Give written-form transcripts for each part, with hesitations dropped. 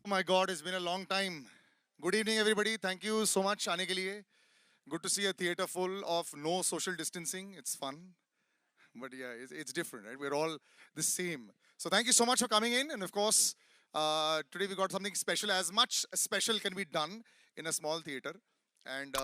Oh my God, it's been a long time. Good evening, everybody. Thank you so much आने के लिए. Good to see a theater full of no social distancing. It's fun, but yeah, it's different, right? We're all the same. So thank you so much for coming in, and of course, today we got something special. As much special can be done in a small theater, and.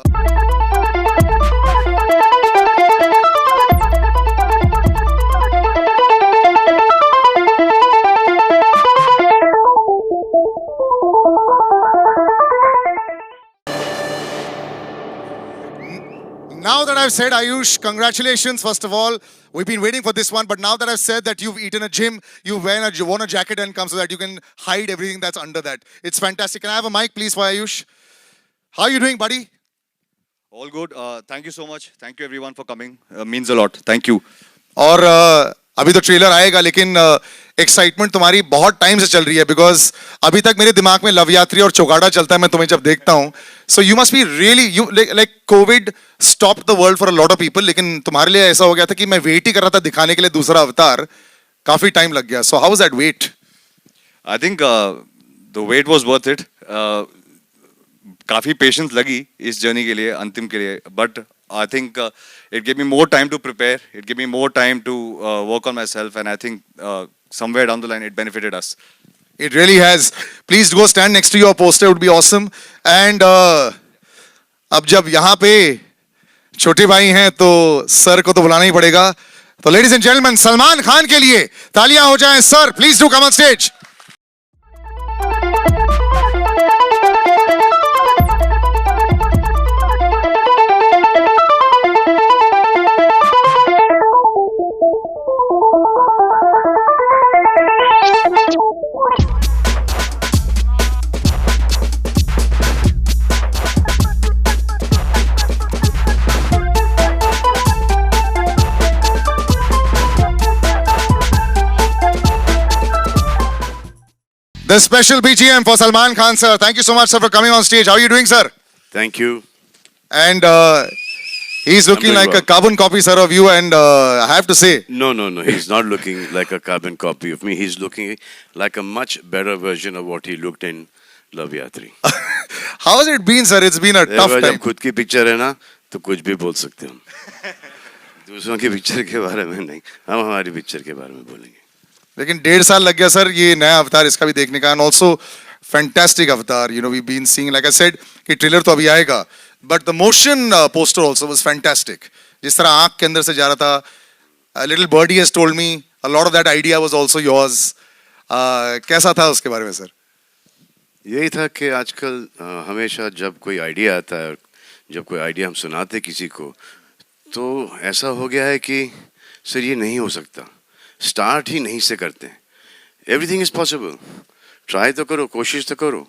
Now that I've said Ayush, congratulations, first of all. We've been waiting for this one, but now that I've said that you've eaten a gym, you've worn a jacket and come so that you can hide everything that's under that. It's fantastic. Can I have a mic, please, for Ayush? How are you doing, buddy? All good. Thank you so much. Thank you everyone for coming. Means a lot. Thank you. और अभी तो trailer आएगा लेकिन excitement तुम्हारी बहुत time से चल रही है बिकॉज अभी तक मेरे दिमाग में लव यात्री और चौगाड़ा चलता है मैं तुम्हें जब देखता हूं so you must be really you like Covid stop the world for a lot of people लेकिन तुम्हारे लिए ऐसा हो गया था कि मैं वेट ही कर रहा था दिखाने के लिए दूसरा अवतार काफी टाइम लग गया so how was that wait I think the wait was worth it. काफी पेशेंस लगी इस जर्नी के लिए अंतिम के लिए but I think it gave me more time to prepare. It gave me more time to work on myself, and I think somewhere down the line it benefited us. It really has. Please go stand next to your poster. It would be awesome. And अब जब यहाँ पे छोटे भाई हैं तो sir को तो बुलाना ही पड़ेगा तो ladies and gentleman Salman Khan के लिए तालियां हो जाएं sir please do come on stage The special BGM for Salman Khan, sir. Thank you so much, sir, for coming on stage. How are you doing, sir? Thank you. And he's looking like well. a carbon copy, sir, of you. And I have to say, No. He's not looking like a carbon copy of me. He's looking like a much better version of what he looked in Love Yatri. how has it been, sir? It's been a tough जब time. खुद की picture है ना तो कुछ भी बोल सकते हम दूसरों की पिक्चर के बारे में नहीं हम हमारी पिक्चर के बारे में बोलेंगे लेकिन 1.5 साल लग गया सर ये नया अवतार इसका भी देखने का एंड ऑल्सो फैंटास्टिक अवतार you know we been seeing like I said कि ट्रेलर तो अभी आएगा but the motion poster also was fantastic जिस तरह आंख के अंदर से जा रहा था little birdie has told me a lot of that idea was also yours कैसा था उसके बारे में सर यही था कि आजकल हमेशा जब कोई आइडिया आता है जब कोई आइडिया हम सुनाते किसी को तो ऐसा हो गया है कि सर ये नहीं हो सकता स्टार्ट ही नहीं से करते एवरीथिंग इज़ पॉसिबल ट्राई तो करो कोशिश तो करो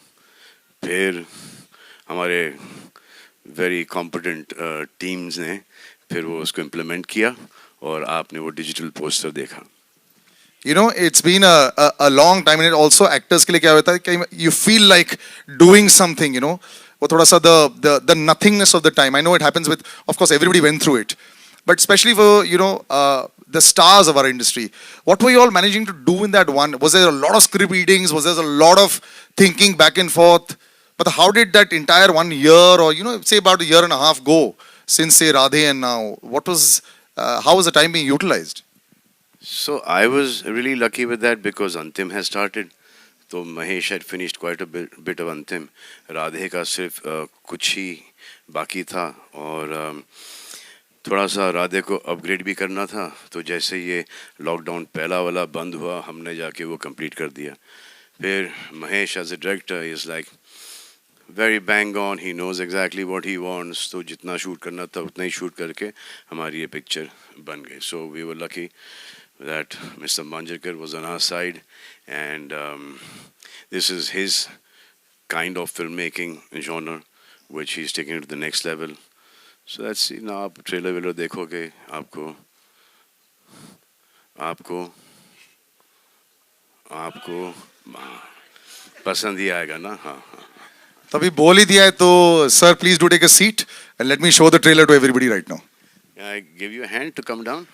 फिर हमारे वेरी कॉम्पिटेंट टीम्स ने फिर वो उसको इम्प्लीमेंट किया और आपने वो डिजिटल पोस्टर देखा You know, it's been a long time, and it also actors के लिए क्या होता है कि you feel like doing something, you know, वो थोड़ा सा the nothingness of the time. I know it happens with, of course, everybody went through it, but especially for the stars of our industry. What were you all managing to do in that one? Was there a lot of script readings? Was there a lot of thinking back and forth? But how did that entire 1 year, or say about a year and a half go since say Radhe and now? What was how was the time being utilized? So I was really lucky with that because Antim has started. So Mahesh had finished quite a bit of Antim. Radhe का सिर्फ कुछ ही बाकी था और थोड़ा सा राधे को upgrade भी करना था तो जैसे ये लॉकडाउन पहला वाला बंद हुआ हमने जाके वो कंप्लीट कर दिया फिर Mahesh as a director is like very bang on he knows exactly what he wants तो जितना शूट करना था उतना ही शूट करके हमारी ये पिक्चर बन गई so we were lucky that Mr. Manjarkar was on our side and this is his kind of filmmaking genre which he's taking it to the next level so let's see now आप trailer velar देखोगे आपको आपको आपको पसंद ही आएगा ना हाँ तभी बोल ही दिया है तो sir please do take a seat and let me show the trailer to everybody right now I give you a hand to come down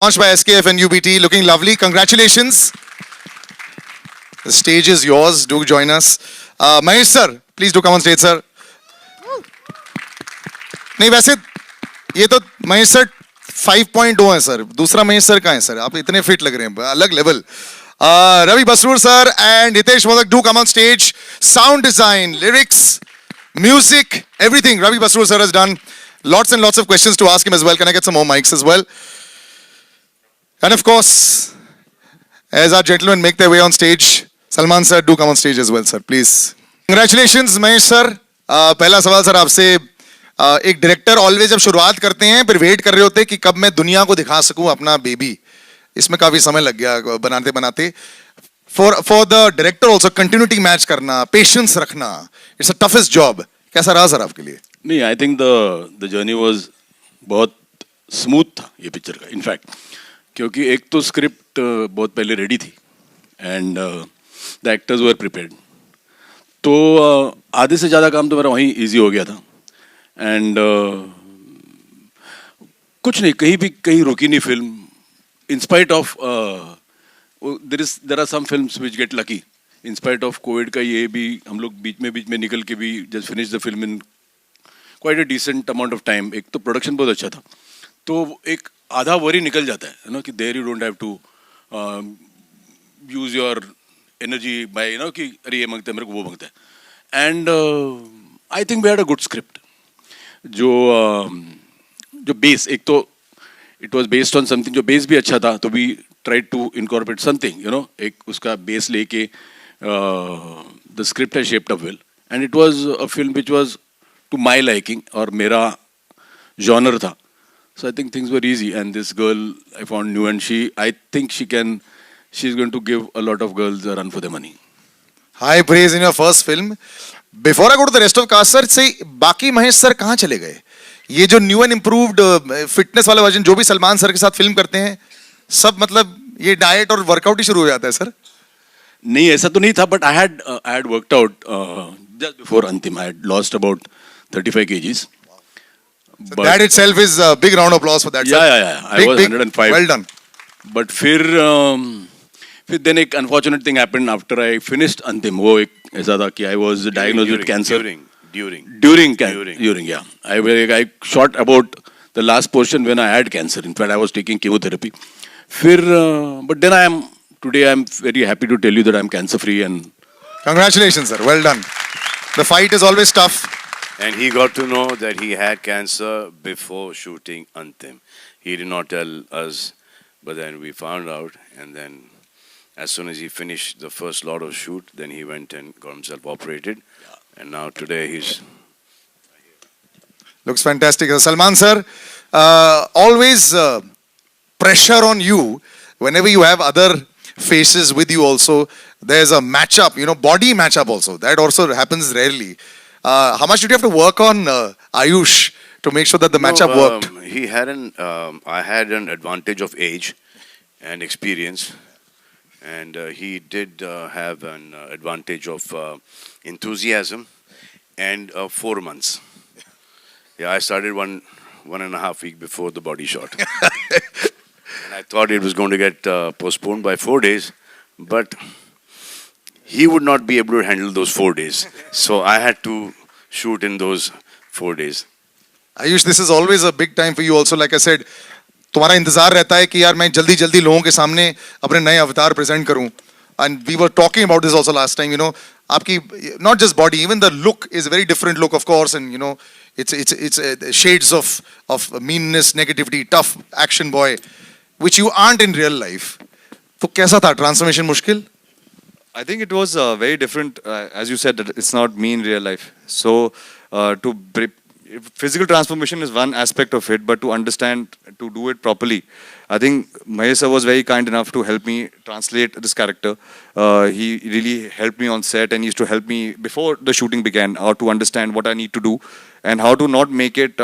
Launched by SKF and UBT, looking lovely. Congratulations. The stage is yours. Do join us. Mahesh sir, please do come on stage, sir. नहीं वैसे ये तो Mahesh sir 5.0 है sir. दूसरा Mahesh sir कहाँ है sir? आप इतने फिट लग रहे हैं, अलग level. Ravi Basrur sir and Hitesh Modak do come on stage. Sound design, lyrics, music, everything Ravi Basrur sir has done. Lots and lots of questions to ask him as well. Can I get some more mics as well? And of course, as our gentlemen make their way on stage, Salman sir, do come on stage as well, sir, please. Congratulations, Mahesh sir. पहला सवाल sir आपसे, एक director always जब शुरुआत करते हैं फिर wait कर रहे होते हैं कि कब मैं दुनिया को दिखा सकूं अपना बेबी. इसमें काफी समय लग गया बनाते बनाते. For the director also continuity match करना, पेशेंस रखना, इट्स अ टफेस्ट जॉब. कैसा रहा सर आपके लिए? नहीं, I think the journey was बहुत स्मूथ था ये पिक्चर का. इनफैक्ट क्योंकि एक तो स्क्रिप्ट बहुत पहले रेडी थी and the actors were prepared. तो आधे से ज़्यादा काम तो मेरा वहीं इजी हो गया था. एंड कुछ नहीं, कहीं रुकी नहीं film. In spite of there are some films which get lucky. In spite of covid का ये भी हम लोग बीच में निकल के भी just finish the film in quite a decent amount of time. एक तो प्रोडक्शन बहुत अच्छा था, तो एक आधा वरी निकल जाता है ना कि there you don't have to use your energy by कि अरे ये मांगता है मेरे को वो मांगता है. And I think we had a good script. जो बेस, एक तो it was based on something, जो बेस भी अच्छा था, तो we try to incorporate something एक उसका बेस लेके the script has shaped up well and it was a film which was to my liking और मेरा जॉनर था. So I think things were easy, and this girl I found new, and I think she's going to give a lot of girls a run for their money. High praise in your first film. Before I go to the rest of cast, sir, say बाकी Mahesh sir कहाँ चले गए? ये जो new and improved fitness वाला version जो भी Salman sir के साथ फिल्म करते हैं, सब मतलब ये डाइट और वर्कआउट ही शुरू हो जाता है सर? नहीं, ऐसा तो नहीं था, but I had worked out just before Antim. I had lost about 35 kgs. So that itself is a big round of applause for that. Yeah. I was 105. Well done. But फिर then एक unfortunate thing happened after I finished Antim. वो एक ऐसा था कि I was diagnosed with cancer. During, yeah. I shot about the last portion when I had cancer. In fact, I was taking chemotherapy. But then today I'm very happy to tell you that I'm cancer free and. Congratulations, sir. Well done. The fight is always tough. And he got to know that he had cancer before shooting Antim. He did not tell us, but then we found out. And then as soon as he finished the first lot of shoot, then he went and got himself operated. And now today he's... Looks fantastic. Salman sir, always pressure on you whenever you have other faces with you also. There's a matchup, body matchup also. That also happens rarely. How much did you have to work on Ayush to make sure that the matchup worked? I had an advantage of age and experience, and he did have an advantage of enthusiasm and 4 months. Yeah, I started one and a half week before the body shot. And I thought it was going to get postponed by 4 days, but he would not be able to handle those 4 days. So I had to shoot in those 4 days. Ayush, this is always a big time for you also. Like I said, तुम्हारा इंतजार रहता है कि यार मैं जल्दी जल्दी लोगों के सामने अपने नए अवतार प्रेजेंट करूं. And we were talking about this also last time, आपकी not just body, even the look is a very different look, of course, and it's shades of meanness, negativity, tough action boy, which you aren't in real life. तो कैसा था transformation? मुश्किल? I think it was very different. As you said, that it's not me in real life. So physical transformation is one aspect of it, but to understand, to do it properly, I think Mahesh sir was very kind enough to help me translate this character. He really helped me on set, and he used to help me before the shooting began, how to understand what I need to do and how to not make it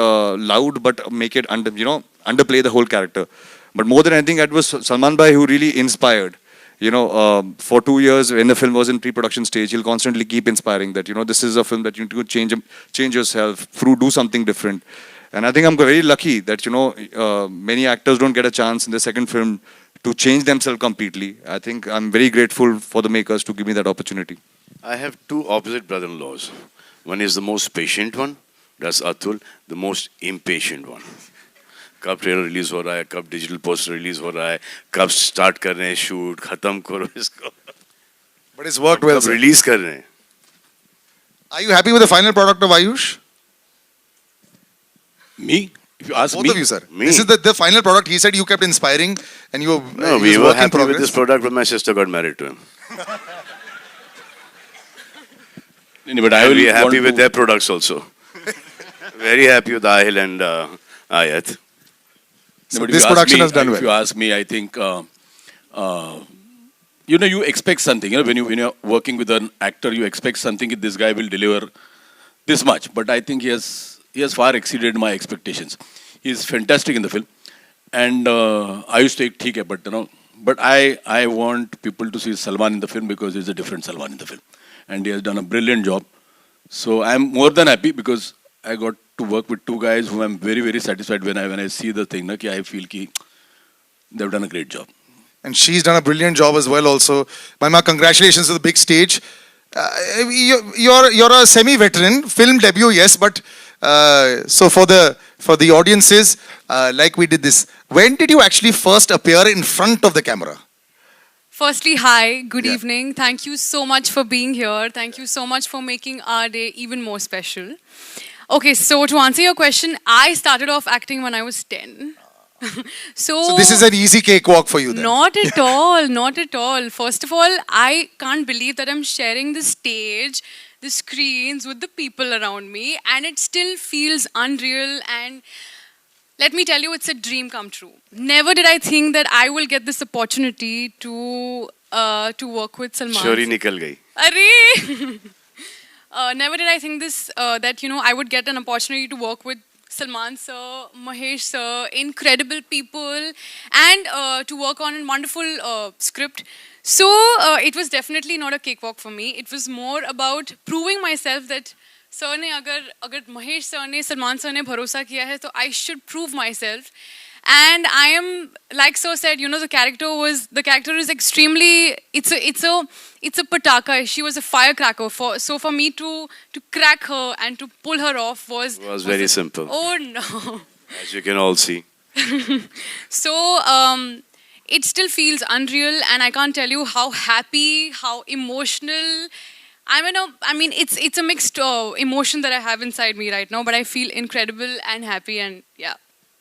loud, but make it underplay the whole character. But more than anything, it was Salman bhai who really inspired. For 2 years when the film was in pre-production stage, he'll constantly keep inspiring that, this is a film that you need to change yourself, do something different. And I think I'm very lucky that, many actors don't get a chance in the second film to change themselves completely. I think I'm very grateful for the makers to give me that opportunity. I have two opposite brother-in-laws. One is the most patient one, that's Atul, the most impatient one. कब trailer release हो रहा है, कब digital poster release हो रहा है, कब start कर रहे हैं शूट, खत्म करो इसको, But it's worked well, कब sir. रिलीज कर रहे हैं. Are you happy with the final product of Ayush? Me? If you ask Both me, of you, sir. Me? This is the final product. He said you kept inspiring and you were, No, he we was were work in happy with progress. this product, but my sister got married to him. but I And will we are happy want with to- their products also. Very happy with Ahil and Ayat. So but if this you ask production me, has done If well. you ask me, I think you expect something. When you're working with an actor, you expect something. That this guy will deliver this much. But I think he has far exceeded my expectations. He is fantastic in the film, and I used to take hai, but I want people to see Salman in the film because he's a different Salman in the film, and he has done a brilliant job. So I'm more than happy because I got to work with two guys who I'm very, very satisfied when I see the thing. Ki I feel ki they've done a great job. And she's done a brilliant job as well also. Maima, congratulations to the big stage. You're a semi-veteran, film debut, yes, but so for the audiences, like we did this, when did you actually first appear in front of the camera? Firstly, hi, good Yeah. evening. Thank you so much for being here. Thank you so much for making our day even more special. Okay, so to answer your question, I started off acting when I was 10. So this is an easy cakewalk for you then. Not at all, not at all. First of all, I can't believe that I'm sharing the stage, the screens with the people around me, and it still feels unreal. And let me tell you, it's a dream come true. Never did I think that I will get this opportunity to work with Salman. Chori nikal gayi. Arey! Never did I think this that I would get an opportunity to work with Salman sir, Mahesh sir, incredible people, and to work on a wonderful script. So it was definitely not a cakewalk for me. It was more about proving myself that sir ने अगर Mahesh sir ने Salman sir ने भरोसा किया है, तो I should prove myself. And I am, like so said, the character is extremely, it's a pataka. She was a firecracker. So for me to crack her and to pull her off was very simple. Oh no. As you can all see. So it still feels unreal, and I can't tell you how happy, how emotional. It's a mixed emotion that I have inside me right now, but I feel incredible and happy, and yeah.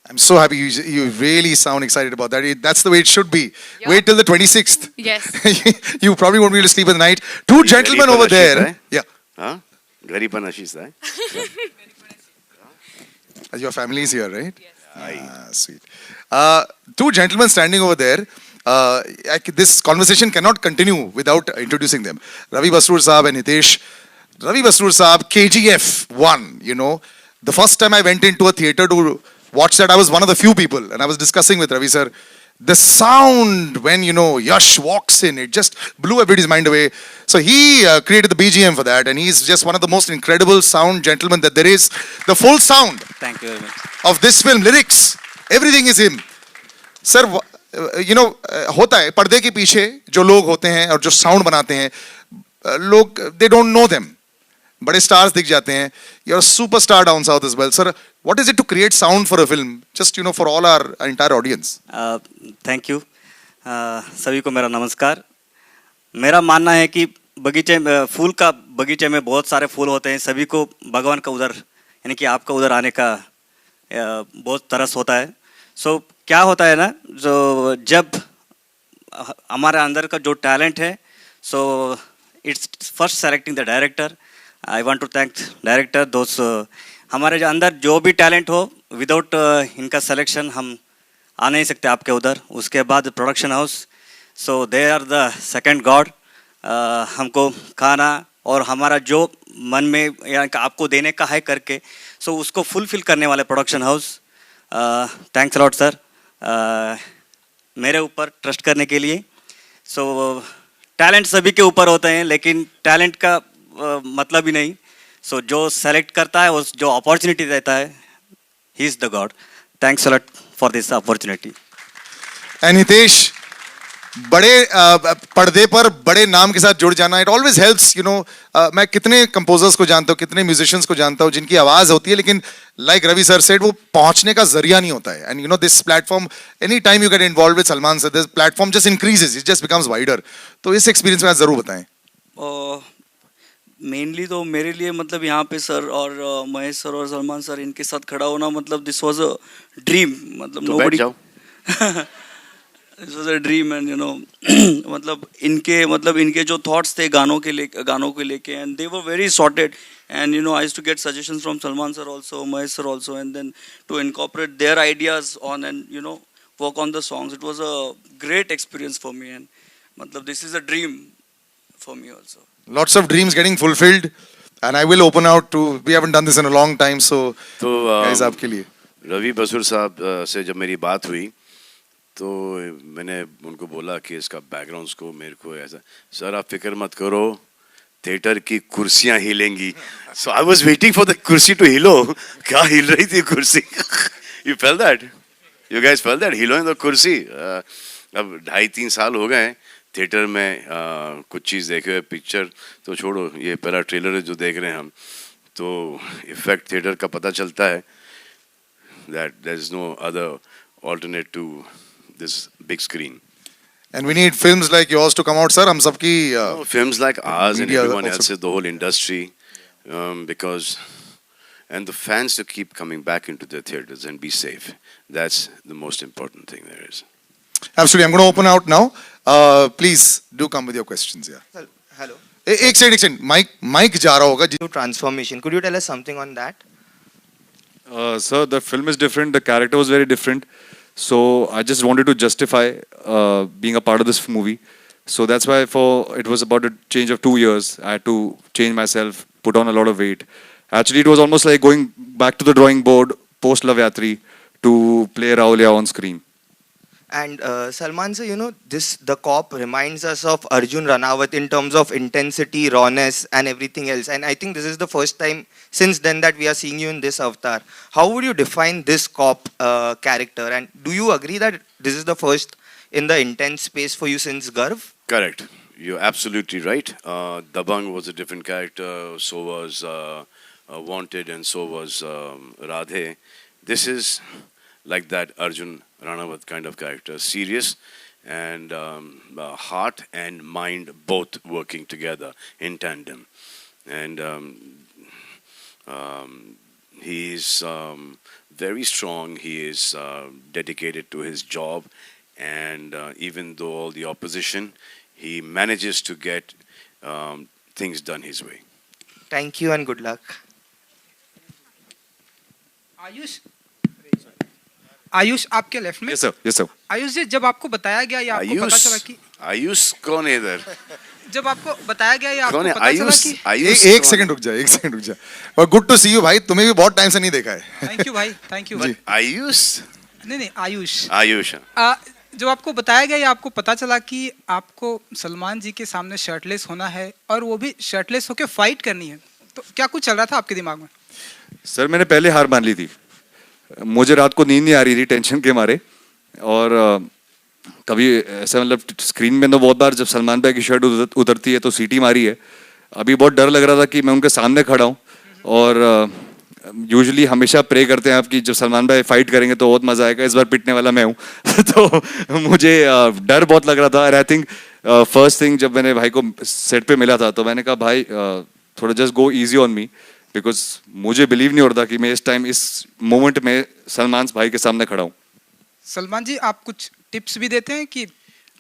I'm so happy you really sound excited about that. That's the way it should be. Yeah. Wait till the 26th. Yes. You probably won't be able to sleep at night. Two gentlemen Gariban over Ashish, there. eh? Yeah. Huh? Gariban Ashish, right? Your family is here, right? Yes. Ah, sweet. Two gentlemen standing over there. This conversation cannot continue without introducing them. Ravi Basrur Saab and Hitesh. Ravi Basrur Saab, KGF 1, The first time I went into a theater to watch that, I was one of the few people. And I was discussing with Ravi sir. The sound when, Yash walks in, it just blew everybody's mind away. So he created the BGM for that. And he's just one of the most incredible sound gentlemen that there is. The full sound Thank you very much. of this film, lyrics, everything is him. Sir, होता है पर्दे के पीछे जो लोग होते हैं और जो साउंड बनाते हैं, लोग they don't know them. बड़े stars दिख जाते हैं. You're a superstar down south as well. Sir, what is it to create sound for a film? Just, for all our entire audience. Thank you सभी को मेरा नमस्कार. मेरा मानना है कि फूल का बगीचे में बहुत सारे फूल होते हैं. सभी को भगवान का उधर यानी कि आपका उधर आने का बहुत तरस होता है. सो क्या होता है ना, जो जब हमारे अंदर का जो टैलेंट है, so it's first selecting the director. I want to thank director. दोस्त हमारे जो अंदर जो भी टैलेंट हो, विदाउट इनका सिलेक्शन हम आ नहीं सकते आपके उधर. उसके बाद production house, so they are the second god. हमको खाना और हमारा जो मन में या आपको देने का है करके, सो उसको फुलफिल करने वाले production house. Thanks lot sir मेरे ऊपर ट्रस्ट करने के लिए. सो टैलेंट सभी के ऊपर होते हैं, लेकिन टैलेंट का मतलब ही नहीं. सो जो सेलेक्ट करता है, उस जो अपॉर्चुनिटी देता है, he is the God. Thanks a lot for this opportunity. And Hitesh, बड़े पर्दे पर बड़े नाम के साथ जुड़ जाना, it always helps, you know. मैं कितने कंपोजर्स को जानता हूँ, कितने म्यूजिशियंस को जानता हूँ जिनकी आवाज होती है, लेकिन लाइक रवि सर सेड, वो पहुंचने का जरिया नहीं होता है. And you know this platform, any time you get involve with Salman sir, this platform just increases, it just becomes wider. तो इस एक्सपीरियंस में आप जरूर बताएं. मेनली तो मेरे लिए मतलब यहाँ पे सर और महेश सर और सलमान सर इनके साथ खड़ा होना, मतलब दिस वाज अ ड्रीम. मतलब तो बैठ जाओ. This was a dream and you know मतलब इनके जो थॉट्स थे गानों के लेके, and they were very sorted. And you know, I used to get suggestions from Salman sir also, Mahesh sir also, and then to incorporate their ideas on and you know work on the songs. It was a great experience for me, and matlab this is a dream for me also. Lots of dreams getting fulfilled, and I will open out to. We haven't done this in a long time, so तो guys, आपके लिए. रवि बसुर साहब से जब मेरी बात हुई तो मैंने उनको बोला कि इसका बैकग्राउंड को मेरे को ऐसा, सर आप फिक्र मत करो, थिएटर की कुर्सियां हिलेंगी. So I was waiting for the कुर्सी टू हिलो. क्या हिल रही थी कुर्सी? You felt that? You guys felt that? हिलो द कुर्सी. अब 2.5-3 साल हो गए थिएटर में कुछ चीज़ देखे हुए. पिक्चर तो छोड़ो, ये पहला ट्रेलर है जो देख रहे हैं हम, तो इफेक्ट थिएटर का पता चलता है that there is no other alternate to this big screen. And we need films like yours to come out, sir. हम सबकी Films like ours and media everyone also. else's, the whole industry, because and the fans to keep coming back into the theaters and be safe. That's the most important thing there is. Absolutely. I'm going to open out now. Please do come with your questions. Yeah. Hello. एक second. Mic जा रहा होगा. New transformation. Could you tell us something on that? Sir, the film is different. The character was very different. So I just wanted to justify being a part of this movie. So that's why it was about a change of 2 years. I had to change myself, put on a lot of weight. Actually, it was almost like going back to the drawing board post Love Yatri to play Raulia on screen. And Salman sir, you know, the cop reminds us of Arjun Ranawat in terms of intensity, rawness, and everything else. And I think this is the first time since then that we are seeing you in this avatar. How would you define this cop character? And do you agree that this is the first in the intense space for you since Garv? Correct. You're absolutely right. Dabang was a different character. So was Wanted, and so was Radhe. This is like that Arjun Ranawat kind of character, serious and heart and mind both working together in tandem. And he's very strong. He is dedicated to his job, and even though all the opposition, he manages to get things done his way. Thank you and good luck. Ayush आपके left में. Yes, sir. Yes, sir. Ayush जी, जब आपको बताया गया या आपको पता चला कि आयुष कौन है इधर? जब आपको बताया गया या आपको कौन है पता चला आयुष? कि आयुष एक सेकंड रुक जा. और गुड टू सी यू भाई. तुम्हें भी बहुत टाइम से नहीं देखा है. थैंक यू भाई, थैंक यू. आयुष? नहीं आयुष. आयुष. जब आपको बताया गया या आपको पता चला कि आपको सलमान जी के सामने शर्टलेस होना है और वो भी शर्टलेस होकर फाइट करनी है, तो क्या कुछ चल रहा था आपके दिमाग में? सर, मैंने पहले हार मान ली थी. मुझे रात को नींद नहीं आ रही थी टेंशन के मारे. और कभी ऐसा मतलब स्क्रीन में तो बहुत बार जब सलमान भाई की शर्ट उतरती है तो सीटी मारी है. अभी बहुत डर लग रहा था कि मैं उनके सामने खड़ा हूँ. और यूजुअली हमेशा प्रे करते हैं आप कि जब सलमान भाई फाइट करेंगे तो बहुत मजा आएगा. इस बार पिटने वाला मैं हूँ. तो मुझे डर बहुत लग रहा था. और आई थिंक फर्स्ट थिंग जब मैंने भाई को सेट पे मिला था तो मैंने कहा भाई थोड़ा just go easy on me, because मुझे बिलीव नहीं हो रहा था कि मैं इस टाइम इस मोमेंट में सलमान भाई के सामने खड़ा हूँ. सलमान जी, आप कुछ टिप्स भी देते हैं कि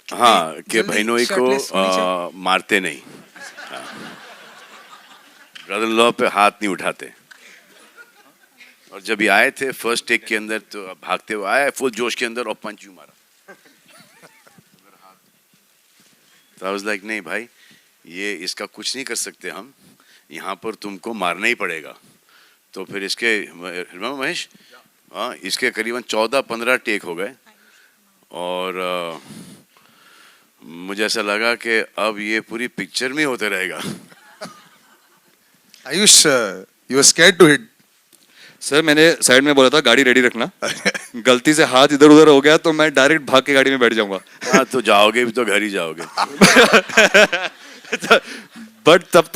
हाँ, कि बहनोई को मारते नहीं, ब्रदर इन लॉ पे हाथ नहीं उठाते. और जब ये आए थे फर्स्ट टेक के अंदर तो भागते हुए आए फुल जोश के अंदर और पंच यू मारा. तो आई वाज लाइक नहीं भाई, ये इसका कुछ नहीं कर सकते हम, यहाँ पर तुमको मारना ही पड़ेगा. तो फिर इसके महेश, हाँ, इसके करीबन 14-15 टेक हो गए. और मुझे ऐसा लगा कि अब ये पूरी पिक्चर में होते रहेगा. Ayush, you were scared to hit. Sir मैंने साइड में बोला था गाड़ी रेडी रखना गलती से हाथ इधर उधर हो गया तो मैं डायरेक्ट भाग के गाड़ी में बैठ जाऊंगा हाँ तो जाओगे भी तो घर ही जाओगे. बट तब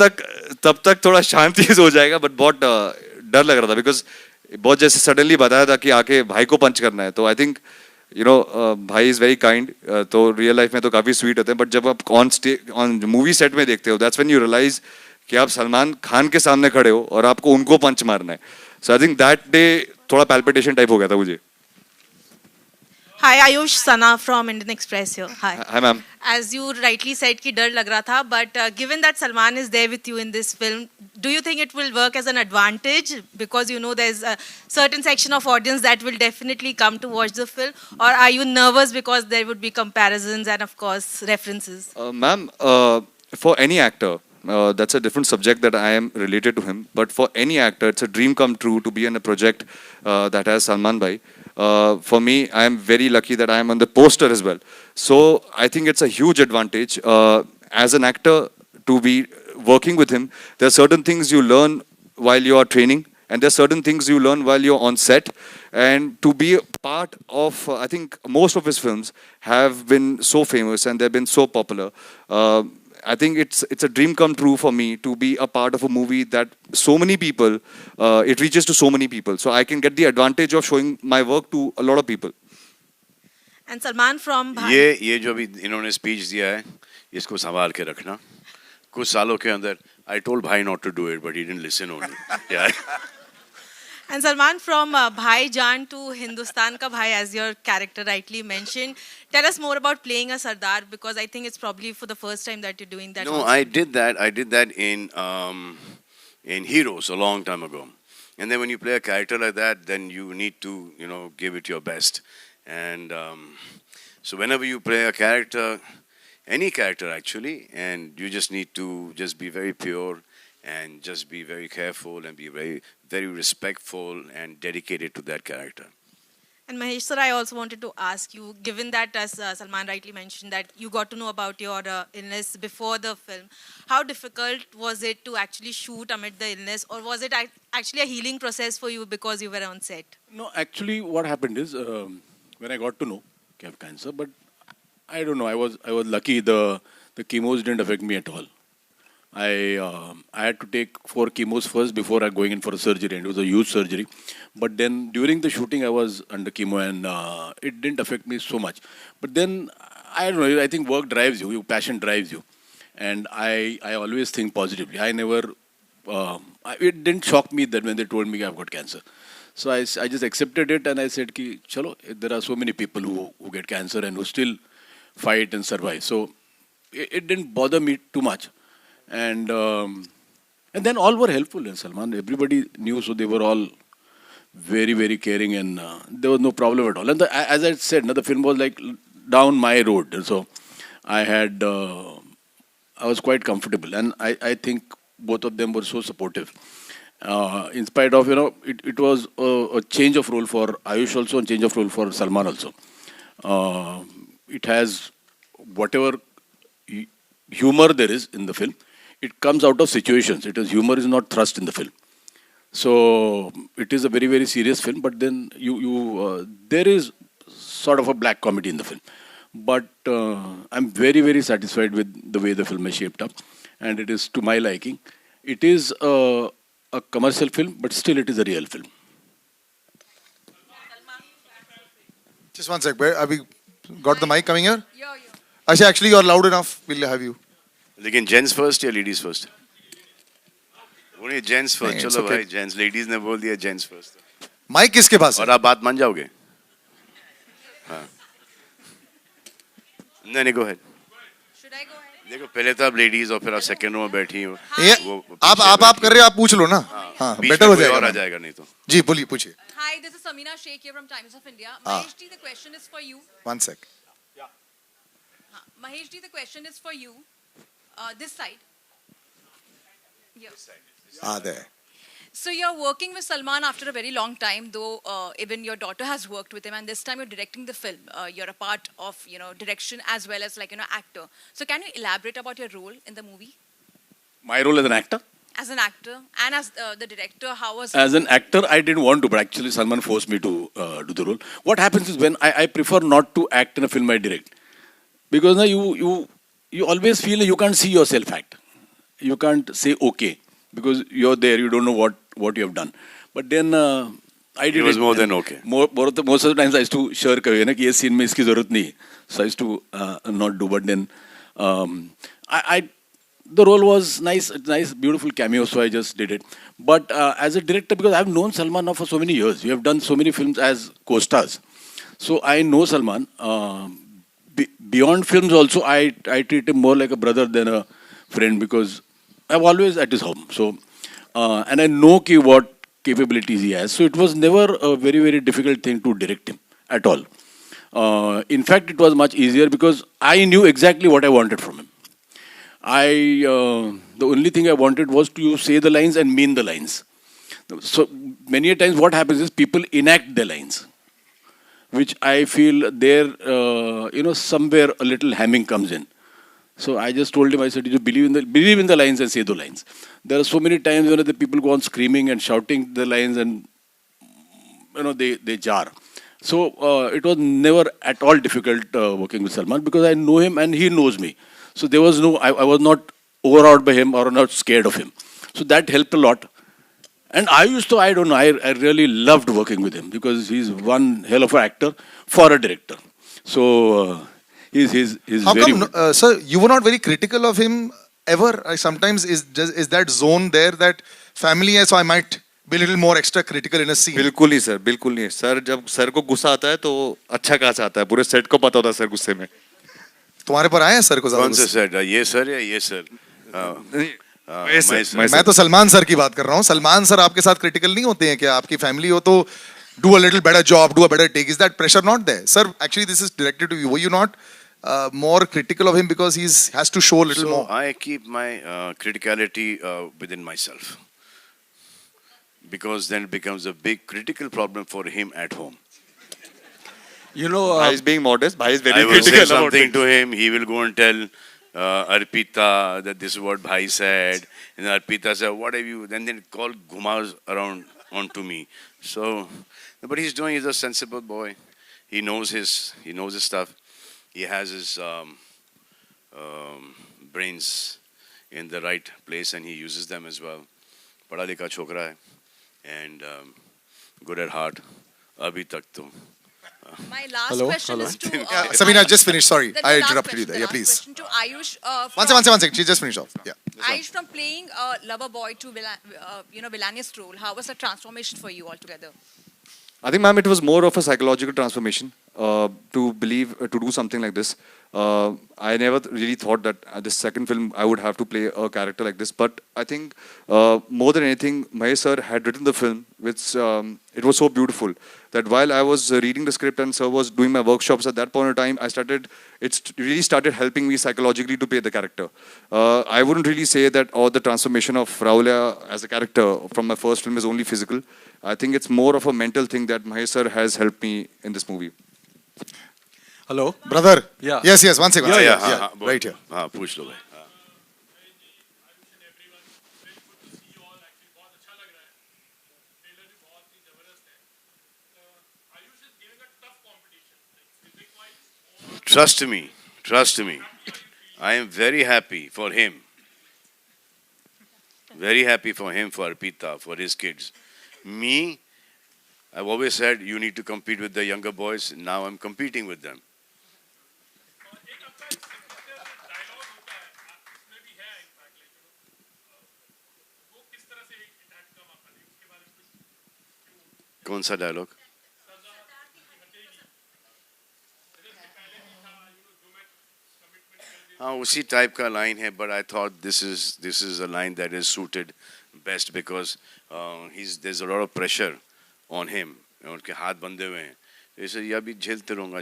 तक थोड़ा शांति से हो जाएगा बट बहुत डर लग रहा था बिकॉज बहुत जैसे सडनली बताया था कि आके भाई को पंच करना है तो आई थिंक भाई इज वेरी काइंड तो रियल लाइफ में तो काफी स्वीट होते हैं बट जब आप ऑन मूवी सेट में देखते हो दैट्स व्हेन यू रियलाइज कि आप सलमान खान के सामने खड़े हो और आपको उनको पंच मारना है सो आई थिंक दैट डे थोड़ा पैल्पिटेशन टाइप हो गया था मुझे. Hi, Ayush Sana from Indian Express here. Hi. Hi ma'am. As you rightly said कि डर लग रहा था, but given that Salman is there with you in this film, do you think it will work as an advantage because you know there's a certain section of audience that will definitely come to watch the film, or are you nervous because there would be comparisons and of course references? Ma'am, for any actor, that's a different subject that I am related to him. But for any actor, it's a dream come true to be in a project that has Salman Bhai. For me, I am very lucky that I am on the poster as well. So I think it's a huge advantage as an actor to be working with him. There are certain things you learn while you are training, and there are certain things you learn while you're on set. And to be a part of, I think most of his films have been so famous and they've been so popular. I think it's a dream come true for me to be a part of a movie that so many people, it reaches to so many people. So I can get the advantage of showing my work to a lot of people. And Salman from Bhai. ये जो अभी इन्होंने speech दिया है इसको संभाल के रखना. कुछ सालों के अंदर I told भाई not to do it but he didn't listen only. Yeah. And Salman from Bhai Jaan to Hindustan Ka Bhai, as your character rightly mentioned. Tell us more about playing a Sardar because I think it's probably for the first time that you're doing that. No, also. I did that. I did that in Heroes a long time ago. And then when you play a character like that, then you need to, give it your best. And so whenever you play a character, any character actually, and you just need to just be very pure and just be very careful and be very, very respectful and dedicated to that character. And Mahesh sir, I also wanted to ask you, given that as Salman rightly mentioned that you got to know about your illness before the film, how difficult was it to actually shoot amid the illness, or was it actually a healing process for you because you were on set? No, actually what happened is when I got to know I have cancer, but I don't know, I was lucky the chemos didn't affect me at all. I had to take 4 chemos first before going in for a surgery, and it was a huge surgery. But then during the shooting, I was under chemo, and it didn't affect me so much. But then, I don't know, I think work drives you, your passion drives you. And I always think positively. I never, it didn't shock me that when they told me I've got cancer. So I just accepted it, and I said, ki, chalo, there are so many people who get cancer and who still fight and survive. So it didn't bother me too much. And then all were helpful in Salman. Everybody knew, so they were all very, very caring, and there was no problem at all. And as I said, the film was like down my road, so I was quite comfortable, and I think both of them were so supportive. In spite of, it was a change of role for Ayush also, and change of role for Salman also. It has whatever humor there is in the film. It comes out of situations. Humor is not thrust in the film. So it is a very, very serious film, but then there is sort of a black comedy in the film. But I'm very, very satisfied with the way the film is shaped up, and it is to my liking. It is a commercial film, but still it is a real film. Just one sec. Have we got the mic coming here? Yeah. Asha, actually, you're loud enough. We'll have you. लेकिन gents first या ladies first? बोलिए gents first. चलो okay. भाई, gents, ladies ने बोल दिया gents first. Mic किसके पास है? और आप बात मान जाओगे? हाँ. नहीं, go ahead. Should I go ahead? देखो, पहले तो आप लेडीज और फिर आप सेकंड रो में बैठी हो. आप कर रहे हो, आप पूछ लो ना. हाँ, बेटर हो जाएगा. और आ जाएगा नहीं तो. जी, बोलिए, पूछिए. Hi, this is Samina Sheikh here from Times of India. Mahesh ji, the question is for you. One sec. Mahesh ji, the question is for you. This side. Yeah. There. So you're working with Salman after a very long time, though even your daughter has worked with him, and this time you're directing the film. You're a part of direction as well as actor. So can you elaborate about your role in the movie? My role as an actor? as an actor and as the director, how was As an actor, I didn't want to, but actually Salman forced me to do the role. What happens is when I prefer not to act in a film I direct, because you always feel you can't see yourself act. You can't say okay because you're there. You don't know what you have done. But then I did. It was more than and okay. Most of the times I used to shirk away. कि ये scene में इसकी ज़रूरत नहीं. So I used to not do. But then I the role was nice, nice, beautiful cameo. So I just did it. But as a director, because I've known Salman now for so many years, we have done so many films as co-stars. So I know Salman. Beyond films also, I treat him more like a brother than a friend because I'm always at his home. So, and I know what capabilities he has. So it was never a very, very difficult thing to direct him at all. In fact, it was much easier because I knew exactly what I wanted from him. The only thing I wanted was to say the lines and mean the lines. So many a times what happens is people enact their lines, which I feel there, somewhere a little hamming comes in. So I just told him, I said, you believe in the lines and say the lines. There are so many times the people go on screaming and shouting the lines and they jar. So it was never at all difficult working with Salman because I know him and he knows me. So there was I was not overawed by him or not scared of him. So that helped a lot. And I really loved working with him because he's one hell of an actor for a director. So he's How very come, sir, you were not very critical of him ever? Sometimes is that zone there that family है, so I might be a little more extra critical in a scene. बिल्कुल ही sir, बिल्कुल नहीं. Sir जब sir को गुस्सा आता है तो अच्छा खासा आता है. पूरे सेट को पता होता है सर गुस्से में. तुम्हारे पर आए हैं सर को कौन से ज्यादा? सर? ये सर या ये सर? मैं तो सलमान सर की बात कर रहा हूँ. सलमान सर आपके साथ क्रिटिकल नहीं होते हैं क्या? आपकी फैमिली हो तो do a little better job, do a better take. Is that pressure not there? Sir, actually this is directed to you. Were you not more critical of him because has to show a little more? I keep my criticality within myself. Because then it becomes a big critical problem for him at home. You know, Bhai is being modest. Bhai is very I will critical say about something it. to him. He will go and tell Arpita that this is what Bhai said. And Arpita said, what have you? Then call Gumas around onto me. So, but he's a sensible boy. He knows his stuff. He has his brains in the right place and he uses them as well. Padha likha chokra hai. And good at heart. Abhi tak to. My last question is to Sabina, just finished. Sorry, the I last interrupted you question- there. Yeah, the last please. question to Ayush. One second. She just finished off. Yeah. Ayush, from playing a lover boy to villainous role, how was the transformation for you altogether? I think, ma'am, it was more of a psychological transformation to do something like this. I never really thought that this second film I would have to play a character like this. But I think more than anything, Mahesh sir had written the film, which it was so beautiful that while I was reading the script and sir was doing my workshops at that point in time, it really started helping me psychologically to play the character. I wouldn't really say that the transformation of Raulia as a character from my first film is only physical. I think it's more of a mental thing that Mahesh sir has helped me in this movie. Hello? Brother. Yeah. Yes, one second. Yeah, Right here. पूछ लो भाई. Trust me. I am very happy for him. Very happy for him, for Arpita, for his kids. Me, I've always said you need to compete with the younger boys. Now I'm competing with them. कौन सा dialogue? हाँ उसी type का line है, but I thought this is a line that is suited best because there's a lot of pressure on him. उनके हाथ बंधे हुए हैं. जैसे ये अभी झेलते रहूँगा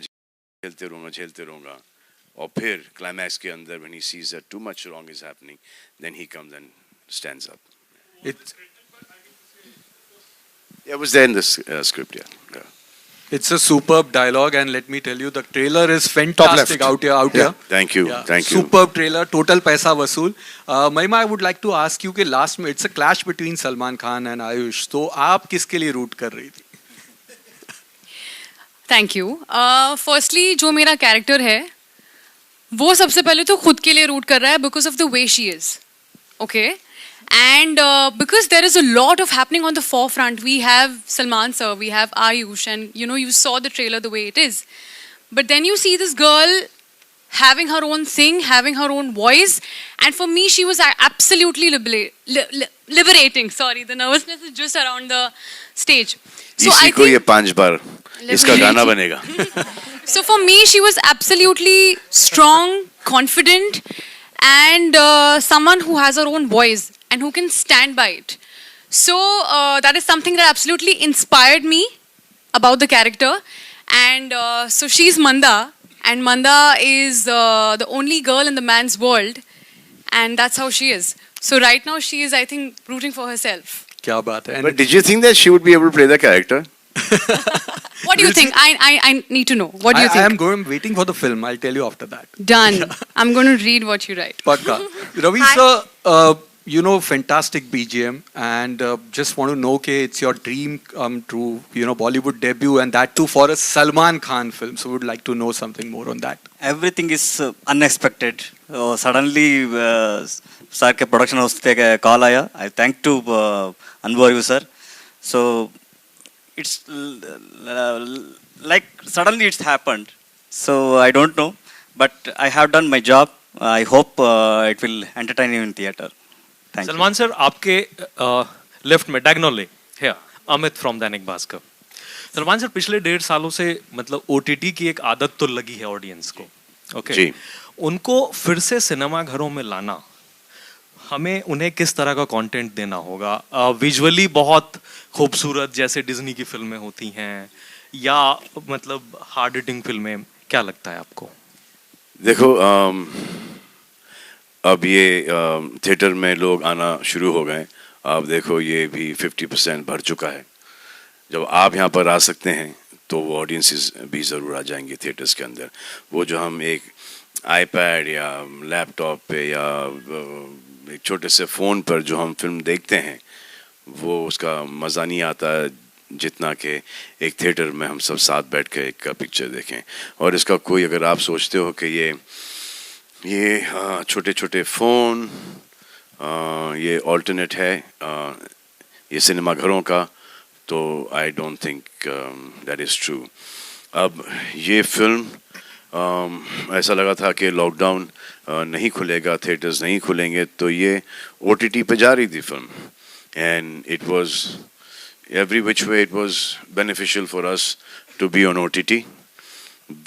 और फिर क्लाइमैक्स के अंदर when he sees that too much wrong is happening, then he comes and stands up. It was there in the script, yeah. It's a superb dialogue, and let me tell you, the trailer is left. fantastic out here. Yeah. Thank you, thank you. Superb trailer, total paisa vasool. Mahima, I would like to ask you कि last में it's a clash between Salman Khan and Ayush. तो आप किसके लिए root कर रही थी? Thank you firstly जो मेरा कैरेक्टर है वो सबसे पहले तो खुद के लिए रूट कर रहा है because of the way she is okay and because there is a lot of happening on the forefront we have Salman sir we have Ayush and you saw the trailer the way it is but then you see this girl having her own thing, having her own voice, and for me she was absolutely liberating. Sorry, the nervousness is just around the stage. So इसी को ये 5 बार इसका गाना बनेगा. So for me, she was absolutely strong, confident, and someone who has her own voice and who can stand by it. So that is something that absolutely inspired me about the character. And so she's Manda, and Manda is the only girl in the man's world, and that's how she is. So right now she is, I think, rooting for herself. क्या बात है? But did you think that she would be able to play the character? What do you think? I need to know. What do you think? I am waiting for the film. I'll tell you after that. Done. I'm going to read what you write. Pakka. Ravi sir, fantastic BGM, and just want to know कि it's your dream come true, Bollywood debut, and that too for a Salman Khan film. So would like to know something more on that. Everything is unexpected. Suddenly, sir के production house से call आया. I thank to Anwar sir. So it's like suddenly it's happened. So I don't know, but I have done my job. I hope it will entertain you in theater. Thank you. Salman sir आपके left में diagonally है Amit from Dainik Bhaskar. Salman sir पिछले 1.5 सालों से मतलब OTT की एक आदत तो लगी है ऑडियंस को. ओके जी. उनको फिर से सिनेमा घरों में लाना, हमें उन्हें किस तरह का कंटेंट देना होगा? विजुअली बहुत खूबसूरत जैसे डिज्नी की फिल्में होती हैं या मतलब हार्ड हिटिंग फिल्में, क्या लगता है आपको? देखो अब ये थिएटर में लोग आना शुरू हो गए. अब देखो ये भी 50% भर चुका है. जब आप यहाँ पर आ सकते हैं तो वो ऑडियंसेस भी ज़रूर आ जाएंगे थिएटर्स के अंदर. वो जो हम एक आईपैड या लैपटॉप पे या एक छोटे से फ़ोन पर जो हम फिल्म देखते हैं वो उसका मज़ा नहीं आता जितना कि एक थिएटर में हम सब साथ बैठ के एक पिक्चर देखें. और इसका कोई अगर आप सोचते हो कि ये छोटे छोटे फ़ोन ये ऑल्टरनेट है ये सिनेमा घरों का, तो I don't think that is true. अब ये फिल्म ऐसा लगा था कि लॉकडाउन नहीं खुलेगा, थिएटर्स नहीं खुलेंगे, तो ये ओटीटी पे जा रही थी film. And it was every which way it was beneficial for us to be on OTT,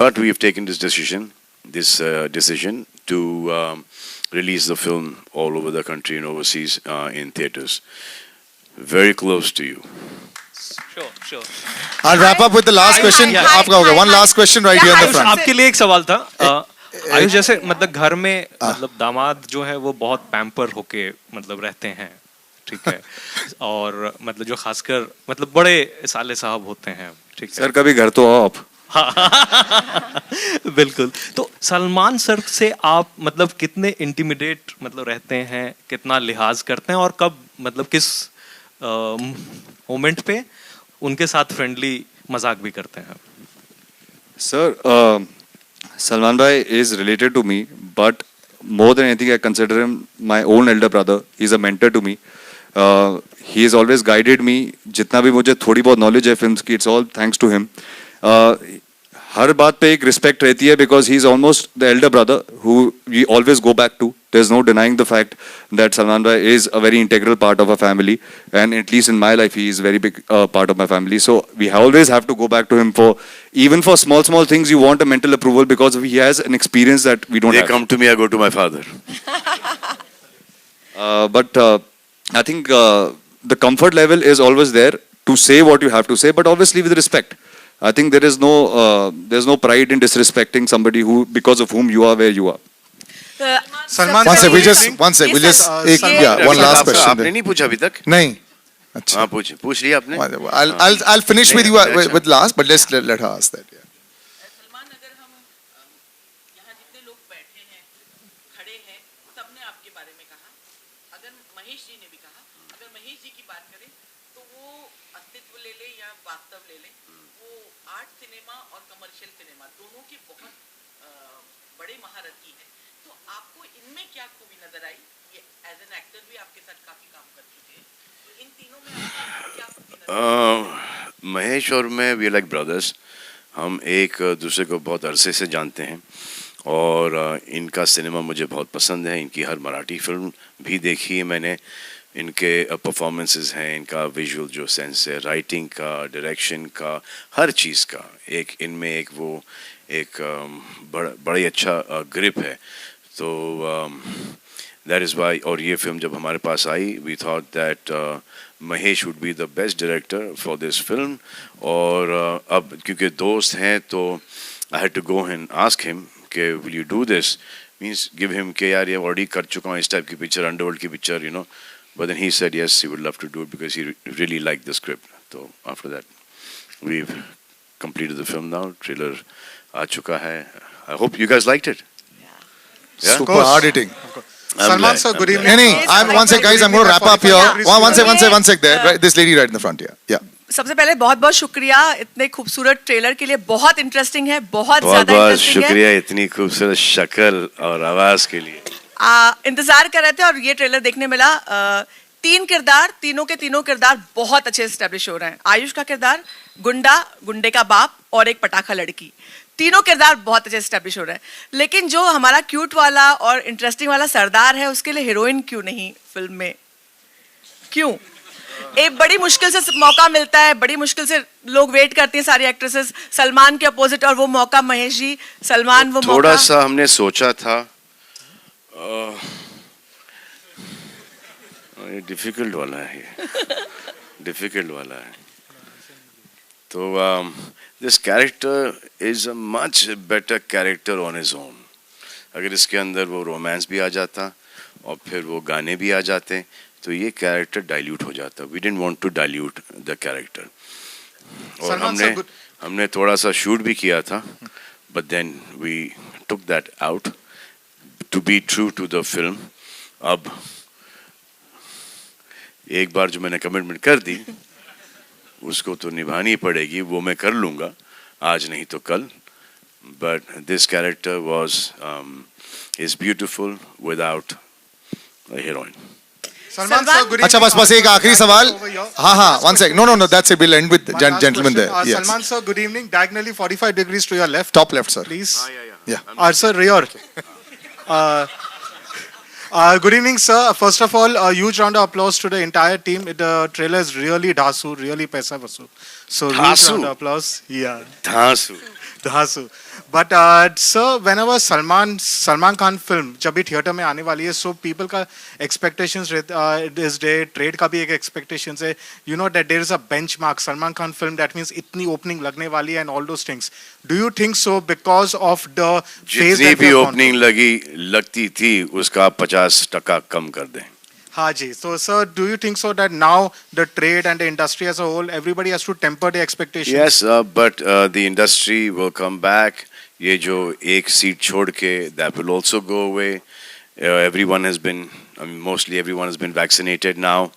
but we have taken this decision to release the film all over the country and overseas in theaters. Very close to you. Sure. I'll wrap up with the last question. आपका होगा. One last question right here in the front. आपके लिए एक सवाल था. आयुष जैसे मतलब घर में मतलब दामाद जो है वो बहुत पैम्पर होके मतलब रहते हैं, ठीक है, और मतलब जो खासकर मतलब बड़े साले साहब होते हैं, ठीक है. सर कभी घर तो आओ आप. बिल्कुल. तो सलमान सर से आप मतलब कितने इंटिमिडेट मतलब रहते हैं, कितना लिहाज करते हैं, और कब मतलब किस मोमेंट पे उनके साथ फ्रेंडली मजाक भी करते हैं? Sir Salman bhai is related to me, but more than anything I consider him my own elder brother. He's a mentor to me. He has always guided me. जितना भी मुझे थोड़ी बहुत knowledge है films की, it's all thanks to him. हर बात पे एक respect रहती है because he's almost the elder brother who we always go back to. There's no denying the fact that Salman bhai is a very integral part of our family, and at least in my life he is a very big part of my family. So we always have to go back to him for even for small things. You want a mental approval because he has an experience that we don't have. They come to me, I go to my father. But I think the comfort level is always there to say what you have to say, but obviously with respect. I think there's no pride in disrespecting somebody who because of whom you are where you are. Salman, one sec, we'll just one last question. आपने नहीं पूछा अभी तक? नहीं. अच्छा. हाँ पूछ लिया आपने. I'll finish with you नहीं, with last, but let her ask that. Yeah. Salman, अगर हम यहाँ जितने लोग बैठे हैं, खड़े हैं, सबने आपके बारे में कहा. अगर महेश जी ने भी कहा, अगर महेश जी की बात करें, तो वो अस्तित्व ले ले या वास्तव ले ले, वो आर्ट सिनेमा और कमर्शियल सिनेमा दोनों के बहुत बड़े महारथी हैं. तो आपको इनमें क्या खूबी नजर आई? ये एज एन एक्टर भी आपके साथ काफी काम कर चुके हैं. तो इन तीनों में आपको क्या खूबी नजर आई? महेश और मैं वी लाइक ब्रदर्स. हम एक दूसरे को बहुत अरसे से जानते हैं और इनका सिनेमा मुझे बहुत पसंद है. इनकी हर मराठी फिल्म भी देखी है मैंने. इनके परफॉर्मेंसेस हैं, इनका विजुअल जो सेंस है, राइटिंग का, डायरेक्शन का, हर चीज़ का एक इनमें एक वो एक बड़ा ही अच्छा ग्रिप है. तो दैट इज़ वाई. और ये फिल्म जब हमारे पास आई, we thought that Mahesh would be the best director for this film. और अब क्योंकि दोस्त हैं तो I had to go and ask him कि will you do this, means give him के यार ये ऑलरेडी कर चुका हूँ इस टाइप की पिक्चर, अंडरवर्ल्ड की picture, you know. But then he said yes, he would love to do it because he really liked the script. So after that, we've completed the film now. Trailer aa chuka hai. I hope you guys liked it. Yeah. Super hard hitting. Salman sir, good evening. I'm one sec, guys. I'm going to wrap up here. One sec there. Right, this lady right in the front here. Yeah. सबसे पहले बहुत बहुत शुक्रिया इतने खूबसूरत trailer के लिए. बहुत इंटरेस्टिंग है, बहुत ज्यादा इंटरेस्टिंग है. शुक्रिया इतनी खूबसूरत शक्ल और आवाज के लिए. इंतजार कर रहे थे और ये ट्रेलर देखने मिला. तीनों के तीनों किरदार बहुत अच्छे एस्टेब्लिश हो रहे हैं. आयुष का किरदार गुंडा, गुंडे का बाप और एक पटाखा लड़की, तीनों किरदार बहुत अच्छे एस्टेब्लिश हो रहे हैं. लेकिन जो हमारा क्यूट वाला और इंटरेस्टिंग वाला सरदार है, उसके लिए हीरोइन क्यों नहीं फिल्म में? क्यों? एक बड़ी मुश्किल से मौका मिलता है, बड़ी मुश्किल से लोग वेट करती हैं सारी एक्ट्रेसेस. सलमान के अपोजिट और वो मौका महेश जी, सलमान वो थोड़ा मौका. सा हमने सोचा था. ये डिफिकल्ट वाला है, डिफिकल्ट वाला है. तो this character is a much better character on his own. अगर इसके अंदर वो रोमांस भी आ जाता और फिर वो गाने भी आ जाते तो ये कैरेक्टर डाइल्यूट हो जाता. We didn't want to dilute the character. और हमने थोड़ा सा शूट भी किया था, but then we took that out to be true to the film. अब एक बार जो मैंने कमिटमेंट कर दी उसको तो निभानी पड़ेगी. वो मैं कर लूँगा, आज नहीं तो कल. But this character was is beautiful without a heroine. Salman sir, good evening. अच्छा बस एक आखिरी सवाल. हाँ, one sec. No, that's it. We'll end with gentleman there. Yes. Salman sir, good evening. Diagonally 45 degrees to your left. Top left, sir. Please. Yeah. Sir, rear. Good evening, sir. First of all, a huge round of applause to the entire team. The trailer is really dhasu, really paisa vasu. So huge round of applause. Yeah. Dhasu. But sir, whenever Salman Khan film जब भी theatre में आने वाली है, so people का expectations is there, trade का भी एक expectations है. You know that there is a benchmark. Salman Khan film, that means इतनी opening लगने वाली है and all those things. Do you think so because of the phase जितनी that भी ओपनिंग लगती थी उसका 50% कम कर दें. हाँ जी. So sir, do you think so that now the trade and the industry as a whole, everybody has to temper the expectations? Yes, but the industry will come back. ये जो एक सीट छोड़ के, that will also go away. Everyone has been, mostly everyone has been vaccinated now.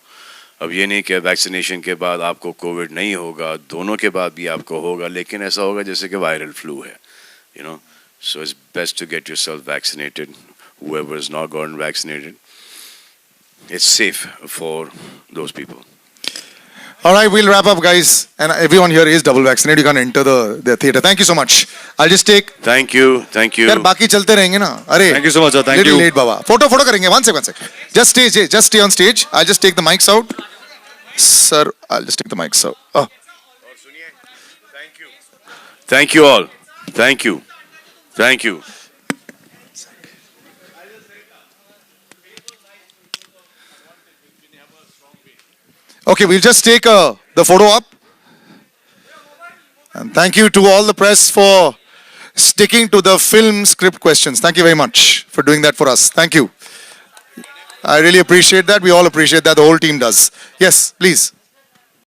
अब ये नहीं कि vaccination के बाद आपको कोविड नहीं होगा, दोनों के बाद भी आपको होगा, लेकिन ऐसा होगा जैसे कि वायरल फ्लू है, you know. So it's best to get yourself vaccinated. Whoever has not gotten vaccinated, it's safe for those people. All right, we'll wrap up, guys. And everyone here is double vaccinated. You can enter the theater. Thank you so much. I'll just take. Thank you. यार बाकी चलते रहेंगे ना. अरे. Thank you so much, sir. Thank you. Little late, Baba. Photo करेंगे. One sec. Just stay on stage. I'll just take the mics out. Sir, I'll just take the mics out. Oh. Thank you all. Thank you. Okay, we'll just take the photo up. And thank you to all the press for sticking to the film script questions. Thank you very much for doing that for us. Thank you. I really appreciate that. We all appreciate that. The whole team does. Yes, please.